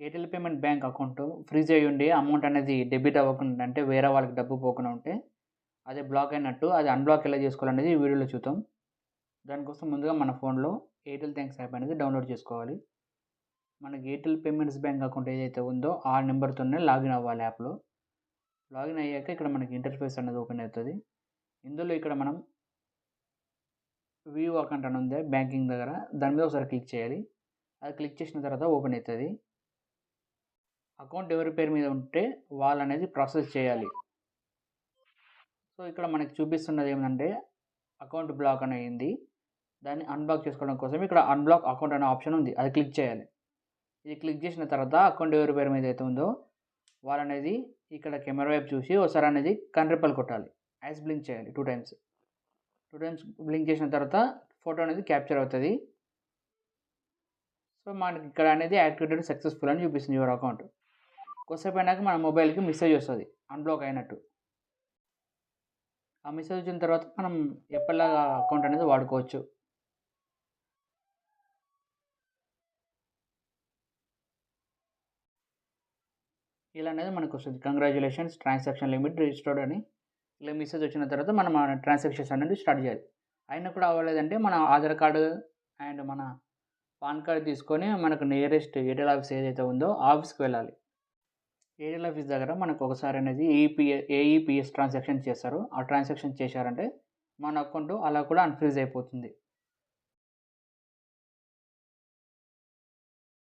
Airtel payment bank account freeze అయ్యి ఉండి amount అనేది డెబిట్ అవ్వకుండా అంటే వేరే వాళ్ళకి డబ్బు పోకుండా ఉంటే అది బ్లాక్ అయినట్టు. అది అన్‌బ్లాక్ ఎలా చేసుకోవాలనేది ఈ వీడియోలో చూద్దాం. దానికోసం ముందుగా మన ఫోన్‌లో ఎయిర్టెల్ థాంక్స్ యాప్ అనేది డౌన్‌లోడ్ చేసుకోవాలి. మనకి ఎయిర్టెల్ పేమెంట్స్ బ్యాంక్ అకౌంట్ ఏదైతే ఉందో ఆ నెంబర్‌తోనే లాగిన్ అవ్వాలి యాప్‌లో. లాగిన్ అయ్యాక ఇక్కడ మనకి ఇంటర్ఫేస్ అనేది ఓపెన్ అవుతది. ఇందులో ఇక్కడ మనం వ్యూ అకౌంట్ అని ఉంది బ్యాంకింగ్ దగ్గర. దాని మీద ఒకసారి క్లిక్ చేయాలి. అది క్లిక్ చేసిన తర్వాత ఓపెన్ అవుతది. అకౌంట్ ఎవరి పేరు మీద ఉంటే వాళ్ళనేది ప్రాసెస్ చేయాలి. సో, ఇక్కడ మనకి చూపిస్తున్నది ఏమిటంటే అకౌంట్ బ్లాక్ అని అయింది. దాన్ని అన్‌బ్లాక్ చేసుకోవడం కోసం ఇక్కడ అన్‌బ్లాక్ అకౌంట్ అనే ఆప్షన్ ఉంది. అది క్లిక్ చేయాలి. ఇది క్లిక్ చేసిన తర్వాత అకౌంట్ ఎవరి పేరు మీద అయితే ఉందో వాళ్ళనేది ఇక్కడ కెమెరా వైపు చూసి ఒకసారి అనేది కనురెప్పలు కొట్టాలి. ఐస్ బ్లింక్ చేయాలి 2 టైమ్స్. 2 టైమ్స్ బ్లింక్ చేసిన తర్వాత ఫోటో అనేది క్యాప్చర్ అవుతది. సో, మనకి ఇక్కడ అనేది యాక్టివేటెడ్ సక్సెస్‌ఫుల్ అని చూపిస్తుంది యువర్ అకౌంట్. కొద్దిసేపు అయినాక మన మొబైల్‌కి మెసేజ్ వస్తది అన్‌బ్లాక్ అయినట్టు. ఆ మెసేజ్ వచ్చిన తర్వాత మనం ఎప్పటిలాగా అకౌంట్ అనేది వాడుకోవచ్చు. ఇలా అనేది మనకొస్తది. కంగ్రాచ్యులేషన్స్ ట్రాన్సాక్షన్ లిమిట్ రిజిస్టర్డ్ అని ఇలా మెసేజ్ వచ్చిన తర్వాత మనం ఆ ట్రాన్సాక్షన్స్ అనేది స్టార్ట్ చేయాలి. అయినా కూడా అవ్వలేదంటే మన ఆధార్ కార్డు అండ్ మన పాన్ కార్డ్ తీసుకొని మనకు నియరెస్ట్ ఎయిర్టెల్ ఆఫీస్ ఏదైతే ఉందో ఆ ఆఫీస్‌కి వెళ్ళాలి. ఎయిర్టెల్ ఆఫీస్ దగ్గర మనకు ఒకసారి అనేది ఏఈపీఎస్ ట్రాన్సాక్షన్ చేస్తారు. ఆ ట్రాన్సాక్షన్ చేశారంటే మన అకౌంట్ అలా కూడా అన్‌ఫ్రీజ్ అయిపోతుంది.